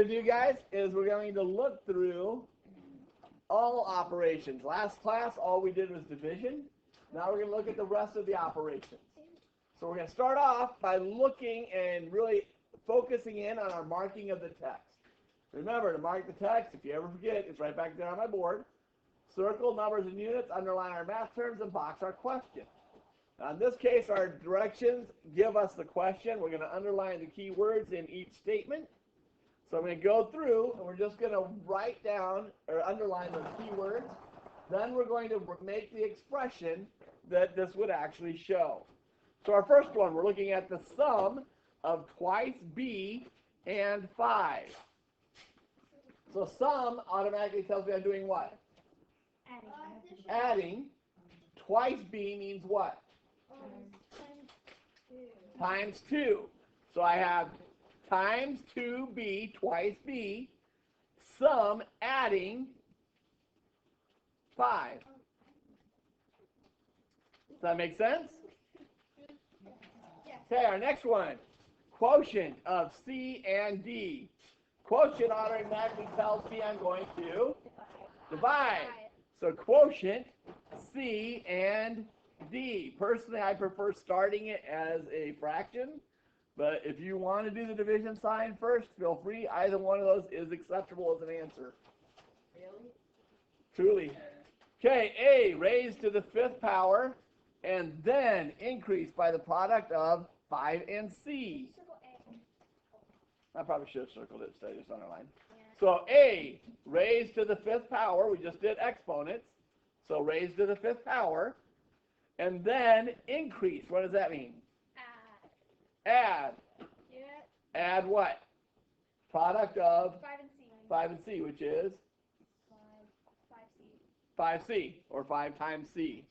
To do, guys, is we're going to look through all operations. Last class, all we did was division. Now we're going to look at the rest of the operations. So we're going to start off by looking and really focusing in on our marking of the text. Remember, to mark the text, if you ever forget, it's right back there on my board. Circle numbers and units, underline our math terms, and box our question. Now in this case, our directions give us the question. We're going to underline the key words in each statement. So I'm going to go through, and we're just going to write down or underline those keywords. Then we're going to make the expression that this would actually show. So our first one, we're looking at the sum of twice b and 5. So sum automatically tells me I'm doing what? Adding. Twice b means what? Times 2. So I have times 2b twice b, sum adding 5. Does that make sense? Okay, our next one, quotient of c and d. Quotient automatically tells me I'm going to divide. So quotient c and d. Personally, I prefer starting it as a fraction. But if you want to do the division sign first, feel free. Either one of those is acceptable as an answer. Really? Truly. Okay, A raised to the 5th power and then increased by the product of 5 and C. I probably should have circled it instead of just underlined. Yeah. So A raised to the 5th power, we just did exponents. So raised to the 5th power and then increased. What does that mean? Add. Yeah. Add what? Product of 5 and C, which is 5C, or 5 times C.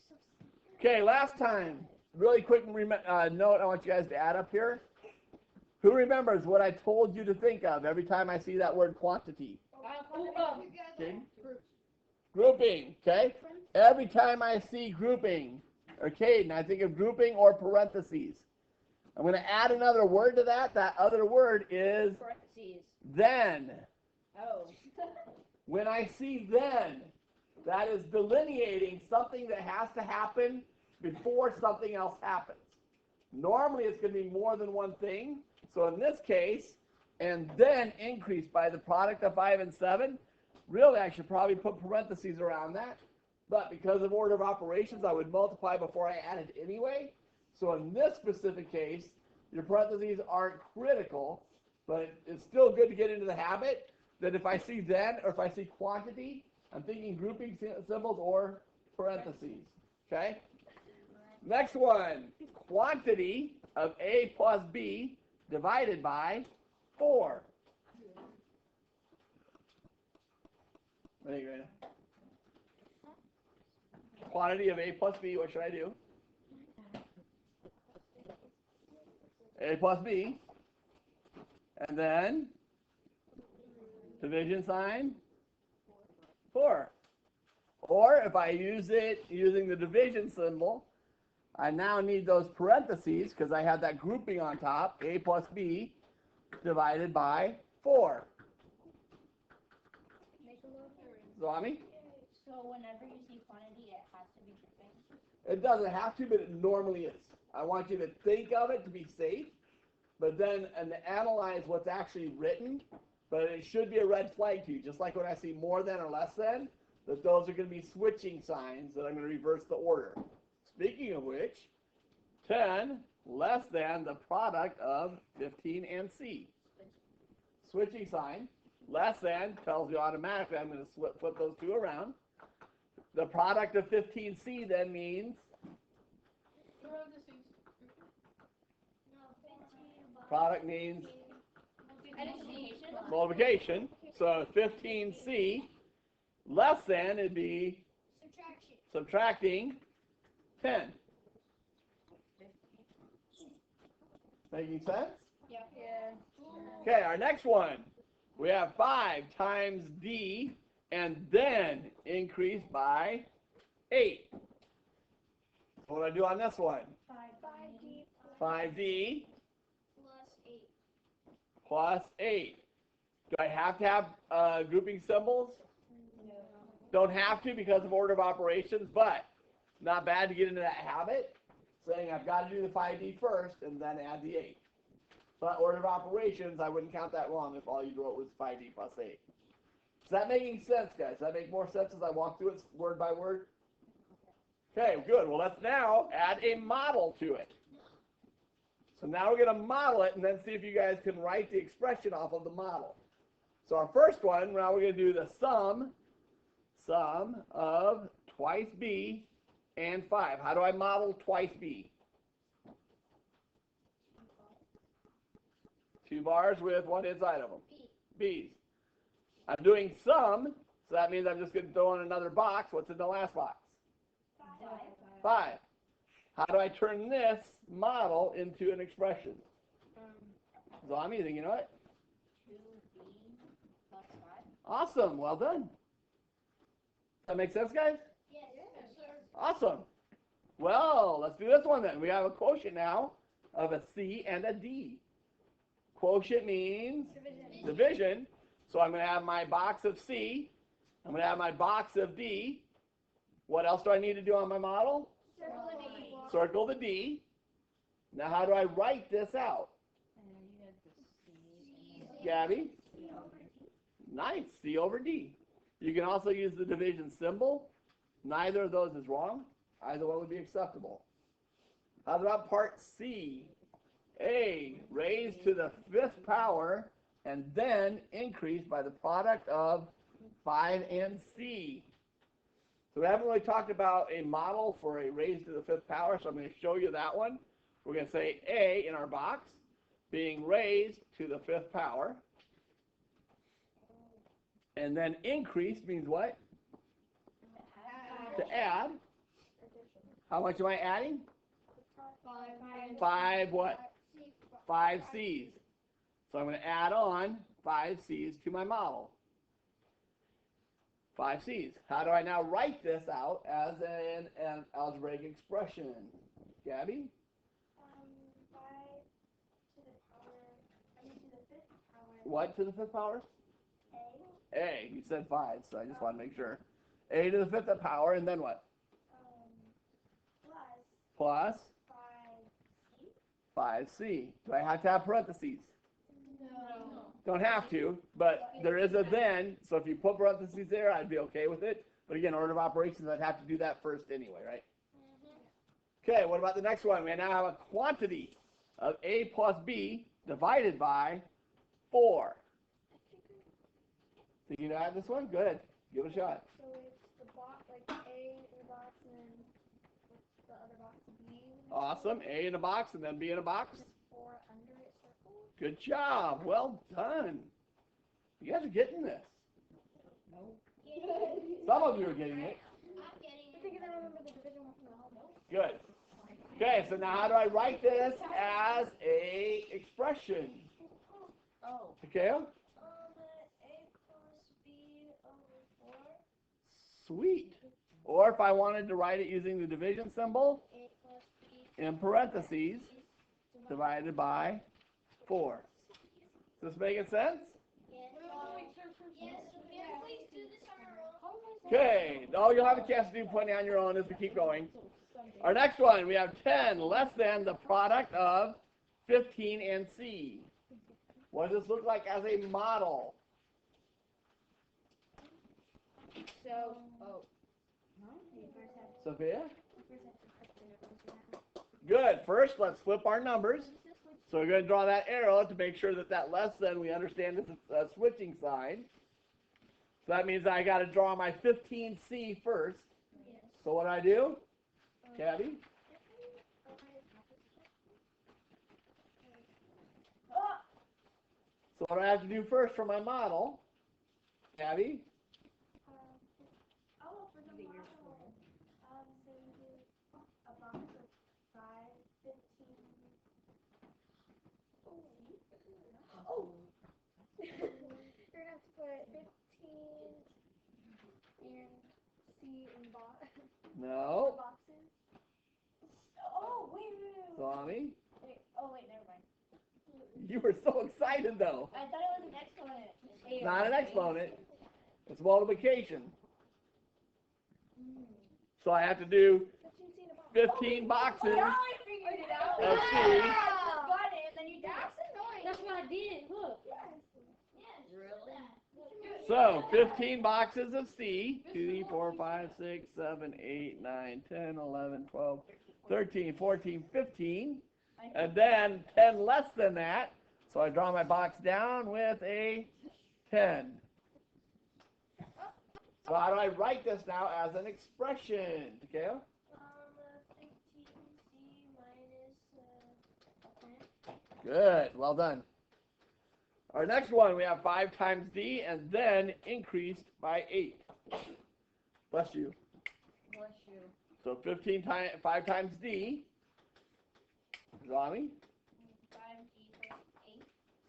Okay, last time, really quick note I want you guys to add up here. Who remembers what I told you to think of every time I see that word quantity? Okay. Grouping, okay? Every time I see grouping, okay, and I think of grouping or parentheses. I'm going to add another word to that. That other word is parentheses. Then. Oh. When I see then, that is delineating something that has to happen before something else happens. Normally, it's going to be more than one thing. So in this case, and then increased by the product of 5 and 7, really I should probably put parentheses around that. But because of order of operations, I would multiply before I added anyway. So in this specific case, your parentheses aren't critical, but it's still good to get into the habit that if I see then or if I see quantity, I'm thinking grouping symbols or parentheses. Okay? Next one, quantity of A plus B divided by 4. What are you going to? Quantity of A plus B, what should I do? A plus B, and then division sign 4. Or if I use it using the division symbol, I now need those parentheses because I have that grouping on top, A plus B divided by 4. Zombie? So whenever you see quantity, it has to be grouping? It doesn't have to, but it normally is. I want you to think of it to be safe, but then and analyze what's actually written. But it should be a red flag to you, just like when I see more than or less than, that those are going to be switching signs that I'm going to reverse the order. Speaking of which, 10 less than the product of 15 and C. Switching sign, less than tells you automatically I'm going to flip those two around. The product of 15C then means product means multiplication. So 15C less than it'd be subtracting 10. Making sense? Yeah. Okay, our next one. We have 5 times D and then increased by 8. What do I do on this one? 5D plus 8. Plus 8. Do I have to have grouping symbols? Don't have to because of order of operations, but not bad to get into that habit, saying I've got to do the 5D first and then add the 8. But order of operations, I wouldn't count that wrong if all you wrote was 5D plus 8. Is that making sense, guys? Does that make more sense as I walk through it word by word? Okay, good. Well, let's now add a model to it. So now we're going to model it and then see if you guys can write the expression off of the model. So our first one, now we're going to do the sum of twice b and 5. How do I model twice b? 2 bars with what inside of them? B's. I'm doing sum, so that means I'm just going to throw in another box. What's in the last box? 5. How do I turn this model into an expression? So I'm using, you know what? 2b plus 5. Awesome. Well done. Does that make sense, guys? Yes, sir. Awesome. Well, let's do this one then. We have a quotient now of a C and a D. Quotient means division. So I'm going to have my box of C. I'm going to have my box of D. What else do I need to do on my model? Circle the D. Now how do I write this out? Gabby? Nice. C over D. You can also use the division symbol. Neither of those is wrong. Either one would be acceptable. How about part C? A raised to the 5th power and then increased by the product of 5 and C. So we haven't really talked about a model for a raised to the 5th power, so I'm going to show you that one. We're going to say A in our box being raised to the 5th power. And then increased means what? To add. How much am I adding? 5 what? 5 C's. So I'm going to add on 5 C's to my model. 5 C's. How do I now write this out as an algebraic expression? Gabby? 5 to the power, to the 5th power. What to the 5th power? A. A. You said 5, so I just want to make sure. A to the 5th power, and then what? Plus 5C. 5C. Do I have to have parentheses? No. Don't have to, but there is a then, so if you put parentheses there, I'd be okay with it. But again, order of operations, I'd have to do that first anyway, right? Okay, what about the next one? We now have a quantity of A plus B divided by 4. Think you know add this one? Go ahead. Give it a shot. So it's the box, like A in the box, and then the other box B. Awesome. A in a box and then B in a box. 4 under it circled. Good job. Well done. You guys are getting this. No. Some of you are getting it. I'm getting it. I think I remember the division one from the home. Good. Okay, so now how do I write this as a expression? Oh. Okay. A plus B over 4. Sweet. Or if I wanted to write it using the division symbol, A plus B. in parentheses, divided by 4. Is this making sense? Yes. Yes. Please do this on our own. Okay. Oh, you'll have a chance to do plenty on your own as we keep going. Our next one, we have 10 less than the product of 15 and C. What does this look like as a model? So, Sophia? Good. First, let's flip our numbers. So we're going to draw that arrow to make sure that that less than, we understand is a switching sign. So that means I got to draw my 15C first. So what do I do? Gabby? So what do I have to do first for my model? Gabby? for the model, so you do a box of 5, 15. Oh. You're going to have to put 15 and C in No. boxes. Oh, wait. Swami? Wait, oh, wait, never mind. You were so excited though. I thought it was the next one. It's not an exponent. It's multiplication. So I have to do 15 boxes Now I figured it out. of C. Got it, and then you That's annoying. That's what I did. Look. Really? So 15 boxes of C. 2, 4, 5, 6, 7, 8, 9, 10, 11, 12, 13, 14, 15. And then 10 less than that. So I draw my box down with a 10. So how do I write this now as an expression? Okay. 15C minus 10. Good. Well done. Our next one, we have 5 times D and then increased by 8. Bless you. Bless you. So 5 times D. Draw me. 5D plus 8.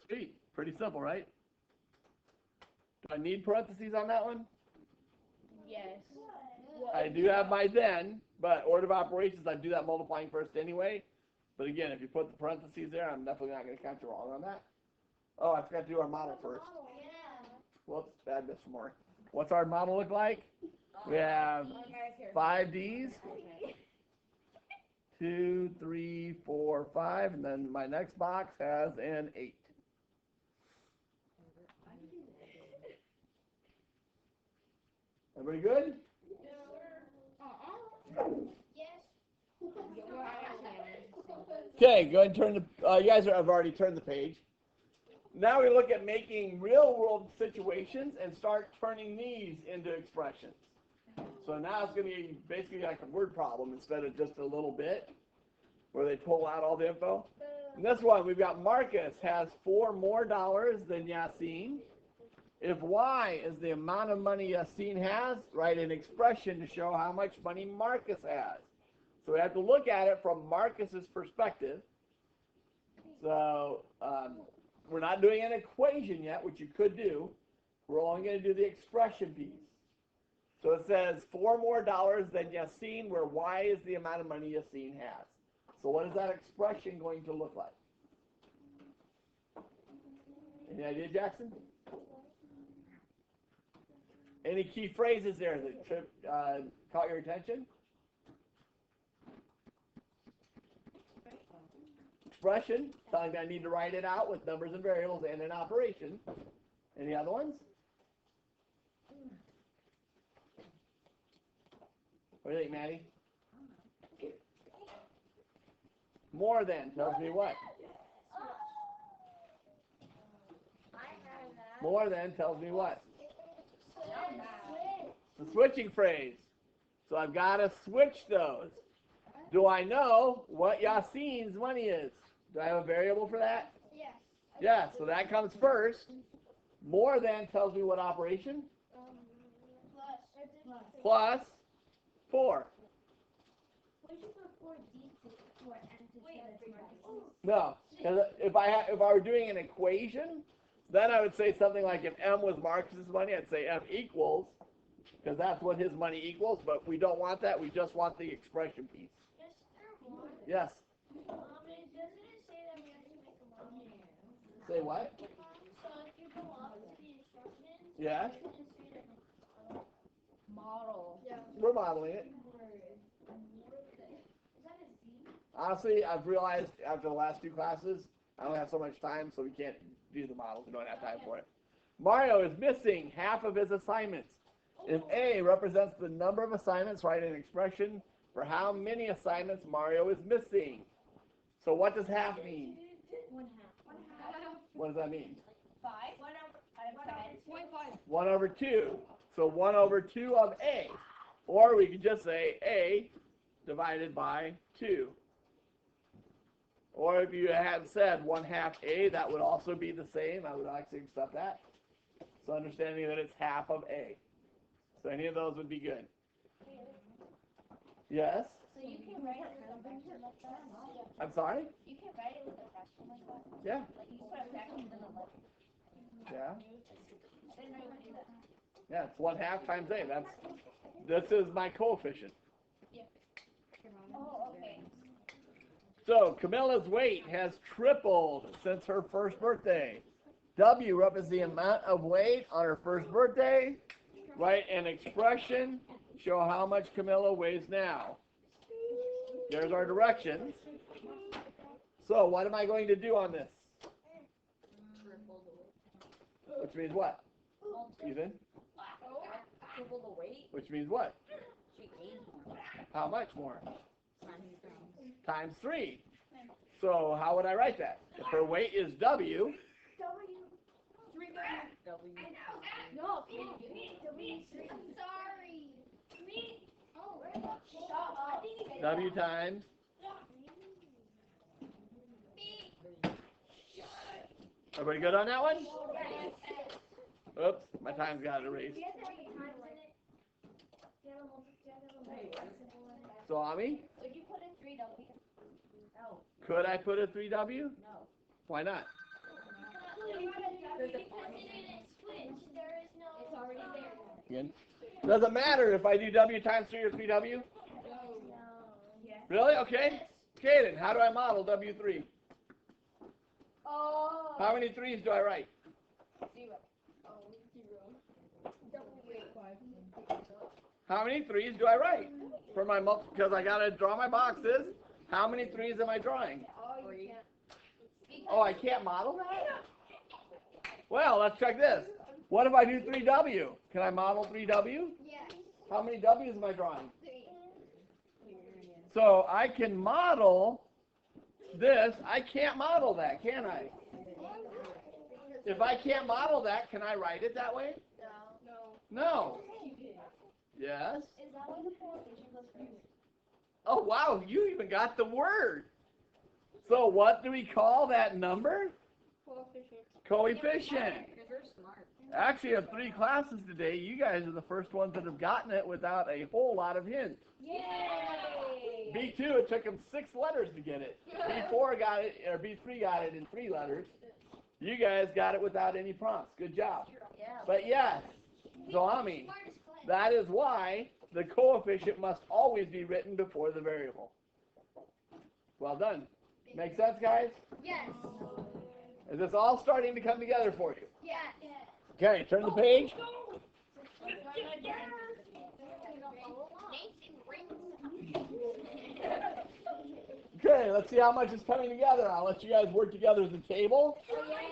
Sweet. Pretty simple, right? Do I need parentheses on that one? Yes. I do have my then, but order of operations, I do that multiplying first anyway. But again, if you put the parentheses there, I'm definitely not going to count you wrong on that. Oh, I forgot to do our model first. Yeah. Whoops, bad miss more. What's our model look like? We have 5 Ds, 2, 3, 4, 5, and then my next box has an 8. Everybody good? Yes. Okay, go ahead and turn the, you guys have already turned the page. Now we look at making real world situations and start turning these into expressions. So now it's going to be basically like a word problem instead of just a little bit where they pull out all the info. In this one, we've got Marcus has $4 more than Yassine. If Y is the amount of money Yassine has, write an expression to show how much money Marcus has. So we have to look at it from Marcus's perspective. So we're not doing an equation yet, which you could do. We're only going to do the expression piece. So it says $4 more than Yassine, where Y is the amount of money Yassine has. So what is that expression going to look like? Any idea, Jackson? Any key phrases there that caught your attention? Expression, telling me I need to write it out with numbers and variables and an operation. Any other ones? What do you think, Maddie? More than tells me what? More than tells me what? The switching phrase. So I've got to switch those. Do I know what Yassine's money is? Do I have a variable for that? Yes. Yes, so that comes first. More than tells me what operation? Plus 4. No, because if I were doing an equation, then I would say something like if M was Marcus's money, I'd say M equals, because that's what his money equals, but we don't want that. We just want the expression piece. Yes. Doesn't it say that we have to make a model? Say what? So if you go up to the instructions, Yeah. you can see the Model. Yeah. We're modeling it. Is that a Z? Honestly, I've realized after the last 2 classes, I don't have so much time, so we can't do the models. We don't have time for it. Mario is missing half of his assignments. If A represents the number of assignments, write an expression for how many assignments Mario is missing. So what does half mean? 1/2. What does that mean? 5. 1/5. 1 over 2. So 1 over 2 of A. Or we could just say A divided by 2. Or if you had said 1/2 A, that would also be the same. I would actually accept that. So understanding that it's half of A. So any of those would be good. Yes? So you can write it with a fraction like that? I'm sorry? You can write it with a fraction like that? Yeah. Like you put a fraction in the left. Yeah. Then I would do that. Yeah, it's 1/2 times A. This is my coefficient. Oh, okay. So Camilla's weight has tripled since her first birthday. W represents the amount of weight on her first birthday. Write an expression. Show how much Camilla weighs now. There's our directions. So what am I going to do on this? Which means what? Ethan? Triple the weight. Which means what? She ate more. How much more? Times Times 3. So how would I write that? If her weight is W, W. No, sorry. Oh, shut up. W times. Everybody good on that one? Oops, my time's got erased. So, Ami, Would you put in 3W? No. could I put a 3W? No. Why not? There's a It's already there. Again. Doesn't matter if I do W times 3 or 3W? Really? Okay. Okay then, how do I model W3? Oh. How many 3's do I write? 0. How many 3's do I write? For my because I gotta draw my boxes. How many 3's am I drawing? Three. Oh, I can't model that? Well, let's check this. What if I do 3W? Can I model 3W? Yes. How many W's am I drawing? So I can model this. I can't model that, can I? If I can't model that, can I write it that way? No. Yes. Is that what the coefficient was for? Oh, wow, you even got the word. So what do we call that number? Coefficient. Because you're smart. Actually, of 3 classes today, you guys are the first ones that have gotten it without a whole lot of hints. Yay! B2, it took them 6 letters to get it. B4 got it, or B3 got it in 3 letters. You guys got it without any prompts. Good job. Yeah. But yes, Zoami, that is why the coefficient must always be written before the variable. Well done. Make sense, guys? Yes. Is this all starting to come together for you? Yes. Okay, turn the page. Okay, let's see how much is coming together. I'll let you guys work together as a table.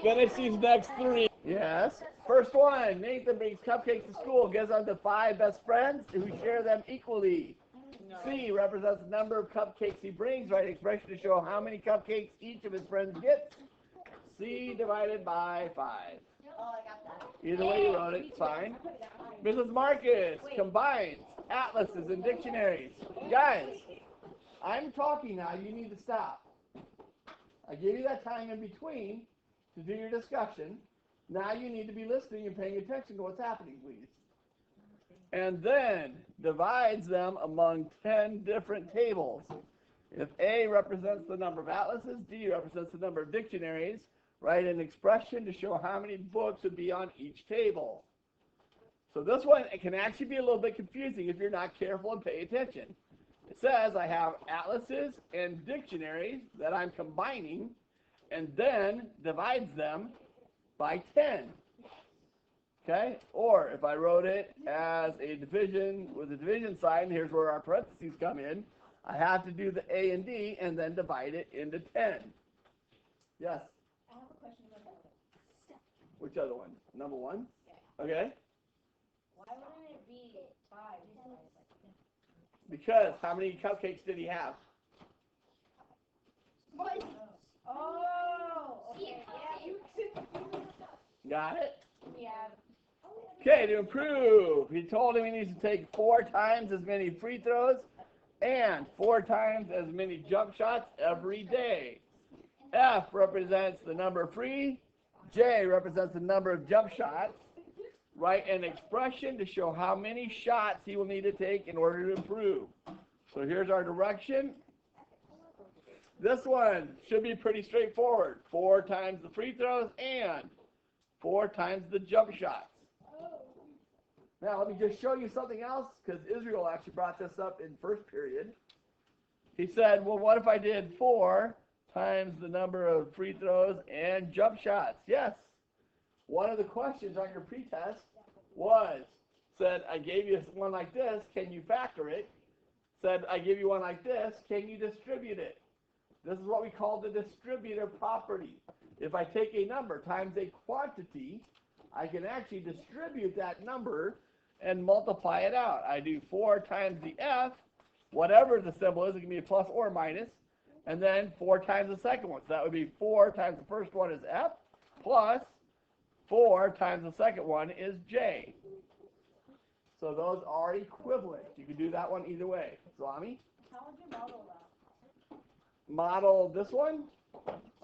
Finish these next 3. Yes. First one, Nathan brings cupcakes to school, gives them to 5 best friends who share them equally. C represents the number of cupcakes he brings. Write an expression to show how many cupcakes each of his friends gets. C divided by 5. Oh, I got that. Either way you wrote it, it's fine. Mrs. Marcus combines atlases and dictionaries. Guys, I'm talking now. You need to stop. I gave you that time in between to do your discussion. Now you need to be listening and paying attention to what's happening, please. And then divides them among 10 different tables. If A represents the number of atlases, D represents the number of dictionaries, write an expression to show how many books would be on each table. So this one, it can actually be a little bit confusing if you're not careful and pay attention. It says I have atlases and dictionaries that I'm combining, and then divides them by 10. Okay? Or if I wrote it as a division with a division sign, here's where our parentheses come in. I have to do the A and D and then divide it into 10. Yes? I have a question about that. Which other one? Number 1? Okay? Why wouldn't it be 5? Because how many cupcakes did he have? Oh, okay. Got it? Yeah. Okay, to improve, he told him he needs to take 4 times as many free throws and 4 times as many jump shots every day. F represents the number of free. J represents the number of jump shots. Write an expression to show how many shots he will need to take in order to improve. So here's our direction. This one should be pretty straightforward. 4 times the free throws and 4 times the jump shots. Now let me just show you something else, because Israel actually brought this up in first period. He said, well, what if I did 4 times the number of free throws and jump shots? Yes. one of the questions on your pretest said, I gave you one like this, can you factor it? Said, I give you one like this, can you distribute it? This is what we call the distributor property. If I take a number times a quantity, I can actually distribute that number and multiply it out. I do 4 times the f, whatever the symbol is, it can be a plus or minus, and then 4 times the second one. So that would be 4 times the first one is f, plus 4 times the second one is j. So those are equivalent. You can do that one either way. Salami? How would you model that? Model this one?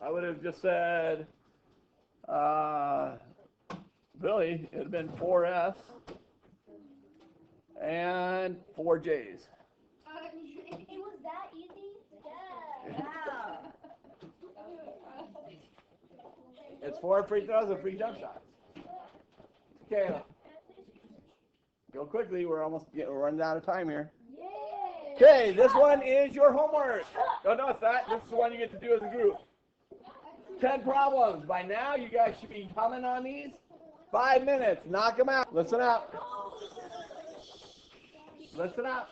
I would have just said, Billy, it would have been 4s and 4j's. It was that easy? Yeah. Wow. It's 4 free throws and 3 jump shots. Okay, go quickly. We're running out of time here. Yay! Okay, this one is your homework. Oh, no, it's not. This is the one you get to do as a group. 10 problems. By now, you guys should be coming on these. 5 minutes. Knock them out. Listen up. Listen up.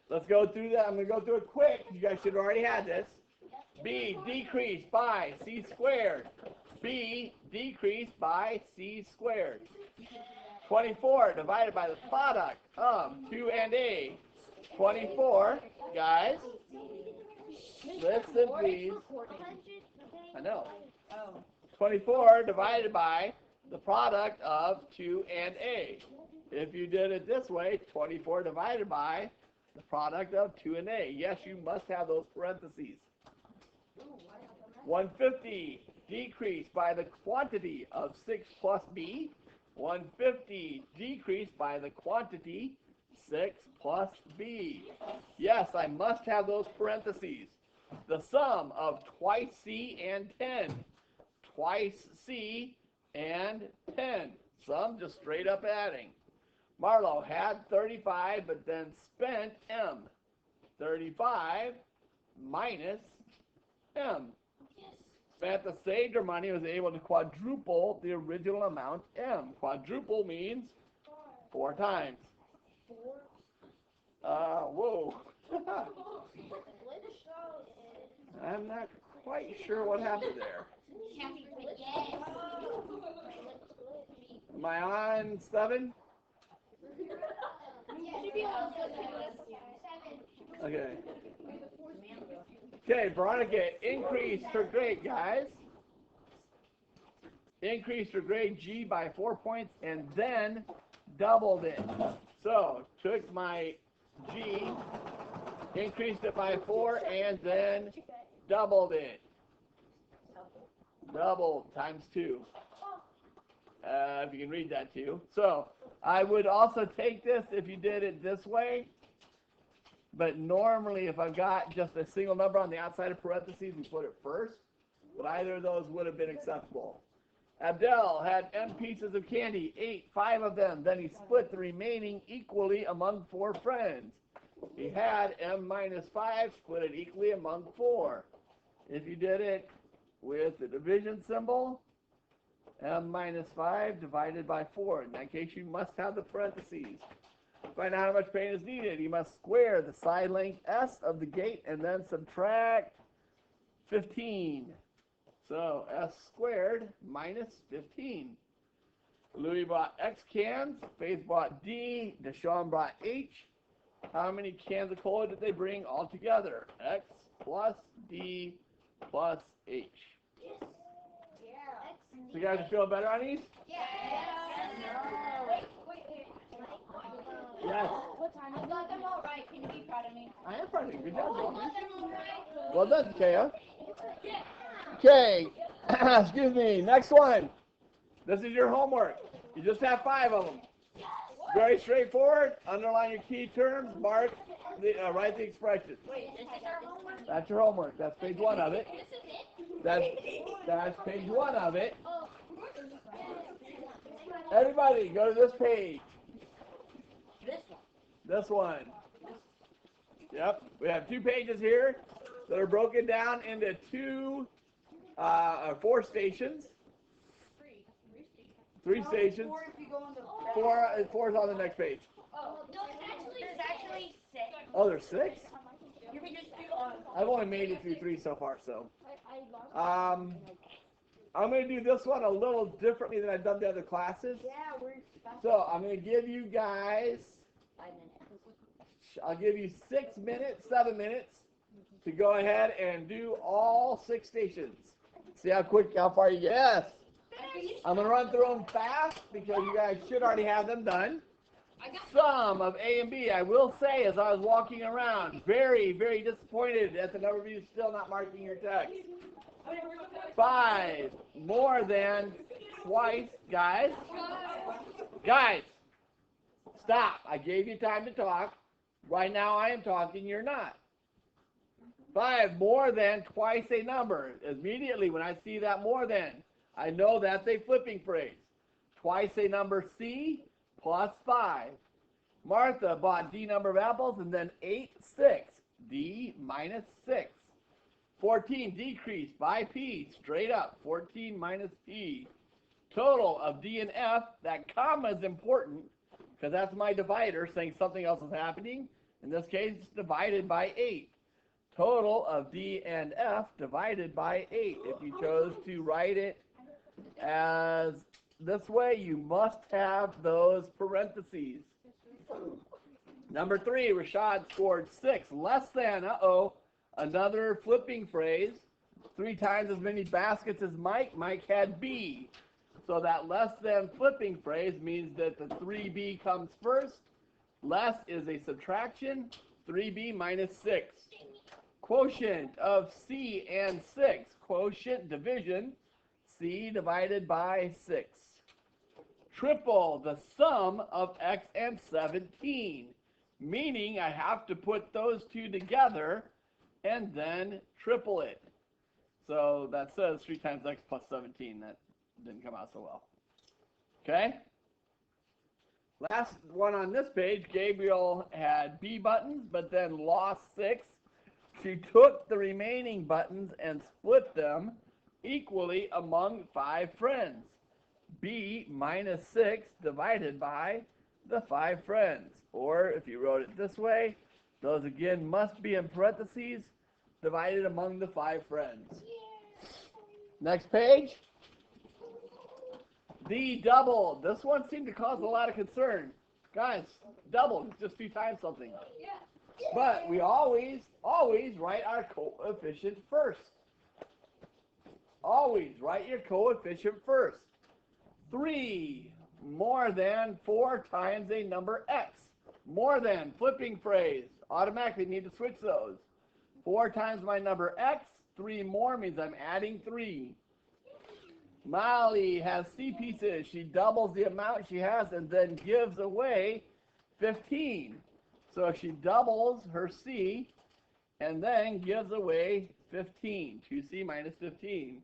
Let's go through that. I'm going to go through it quick. You guys should have already had this. B decreased by c squared. B decreased by c squared. 24 divided by the product of 2 and a. 24, guys. Listen, please. I know. 24 divided by the product of 2 and a. If you did it this way, 24 divided by the product of 2 and a. Yes, you must have those parentheses. 150 decreased by the quantity of 6 plus b. 150 decreased by the quantity 6 plus b. Yes, I must have those parentheses. The sum of twice c and 10. Twice c and 10. Sum just straight up adding. Marlo had 35 but then spent m. 35 minus m. Spent the Sager money, was able to quadruple the original amount m. Quadruple means 4 times. Whoa. I'm not quite sure what happened there. Am I on 7? Okay. Okay, Veronica increased her grade, guys. Increased her grade G by 4 points and then doubled it. So, took my G, increased it by 4 and then doubled it. Doubled times 2. If you can read that too. So, I would also take this if you did it this way. But normally, if I've got just a single number on the outside of parentheses, we put it first. But either of those would have been acceptable. Abdel had m pieces of candy, ate 5 of them. Then he split the remaining equally among 4 friends. He had m minus 5, split it equally among 4. If you did it with the division symbol, m minus 5 divided by 4. In that case, you must have the parentheses. Find out how much paint is needed. You must square the side length s of the gate and then subtract 15. So s squared minus 15. Louis bought X cans. Faith bought D. Deshaun brought H. How many cans of cola did they bring all together? X plus D plus H. So you guys feel better on these? Yes. What time? I got them all right. Can you be proud of me? I am proud of you. Good job, Roman. Well done, Kaya. Okay. Excuse me. Next one. This is your homework. You just have 5 of them. Very straightforward. Underline your key terms. Mark. Write the expression. That's your homework. That's page 1 of it. That's page 1 of it. Everybody, go to this page. This one. Yep. We have 2 pages here that are broken down into 4 stations. 3 stations. 4 if you go on the Four is on the next page. Oh, no, there's actually 6. Oh, there's 6? You can just do on. I've only made it through 3 so far, so. I'm going to do this one a little differently than I've done the other classes. Yeah, we're. So I'm going to give you guys, 5 minutes. I'll give you 6 minutes, 7 minutes to go ahead and do all 6 stations. See how far you get. Yes. I'm going to run through them fast because you guys should already have them done. Sum of A and B. I will say, as I was walking around, very, very disappointed at the number of you still not marking your text. 5 more than twice, guys. Guys, stop. I gave you time to talk. Right now I am talking, you're not. 5 more than twice a number. Immediately when I see that more than, I know that's a flipping phrase. Twice a number C plus 5. Martha bought D number of apples and then ate 6. D minus 6. 14 decreased by P, straight up. 14 minus P. Total of D and F, that comma is important because that's my divider saying something else is happening. In this case, it's divided by 8. Total of D and F divided by 8. If you chose to write it as this way, you must have those parentheses. Number 3, Rashad scored 6. Less than, another flipping phrase. 3 times as many baskets as Mike. Mike had B. So that less than flipping phrase means that the 3B comes first. Less is a subtraction. 3B minus 6. Quotient of C and 6. Quotient division. C divided by 6. Triple the sum of X and 17. Meaning I have to put those two together and then triple it. So that says 3 times X plus 17. That didn't come out so well. Okay? Last one on this page, Gabriel had B buttons, but then lost 6. She took the remaining buttons and split them equally among 5 friends. B minus 6 divided by the 5 friends. Or if you wrote it this way, those again must be in parentheses, divided among the 5 friends. Next page. The double. This one seemed to cause a lot of concern. Guys, double is just 2 times something. But we always write our coefficient first. Always write your coefficient first. 3 more than 4 times a number X. More than, flipping phrase. Automatically need to switch those. 4 times my number X. 3 more means I'm adding 3. Molly has C pieces. She doubles the amount she has and then gives away 15. So she doubles her C and then gives away 15. 2C minus 15.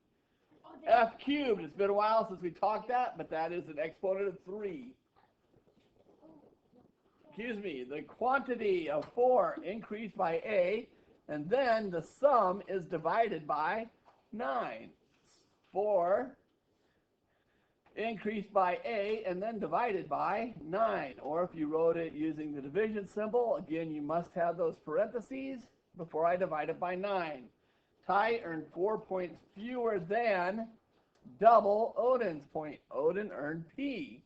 F cubed. It's been a while since we talked that, but that is an exponent of 3. Excuse me. The quantity of 4 increased by A, and then the sum is divided by 9. 4 increased by A and then divided by 9. Or if you wrote it using the division symbol, again, you must have those parentheses before I divide it by 9. Ty earned 4 points fewer than double Odin's point. Odin earned P.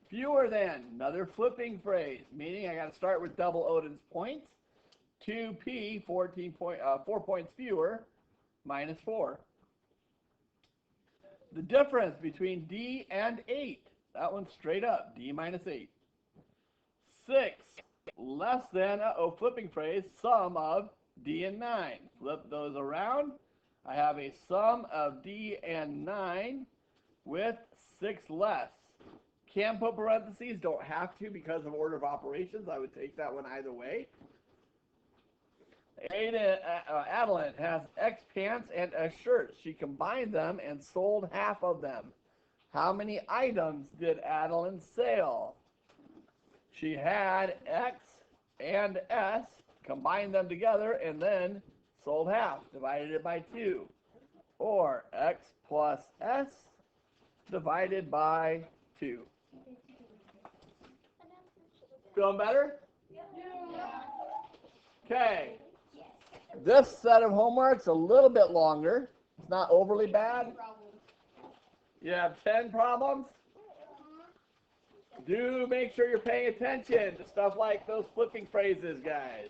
Fewer than, another flipping phrase, meaning I got to start with double Odin's points. 2P, 4 points fewer, minus 4. The difference between D and 8, that one's straight up, D minus 8. 6, less than, flipping phrase, sum of D and 9. Flip those around. I have a sum of D and 9 with 6 less. Can put parentheses, don't have to because of order of operations. I would take that one either way. Adeline has X pants and a shirt. She combined them and sold half of them. How many items did Adeline sell? She had X and S, combined them together, and then sold half, divided it by 2. Or X plus S divided by 2. Feeling better? Okay. This set of homework's a little bit longer. It's not overly bad. You have 10 problems? Do make sure you're paying attention to stuff like those flipping phrases, guys.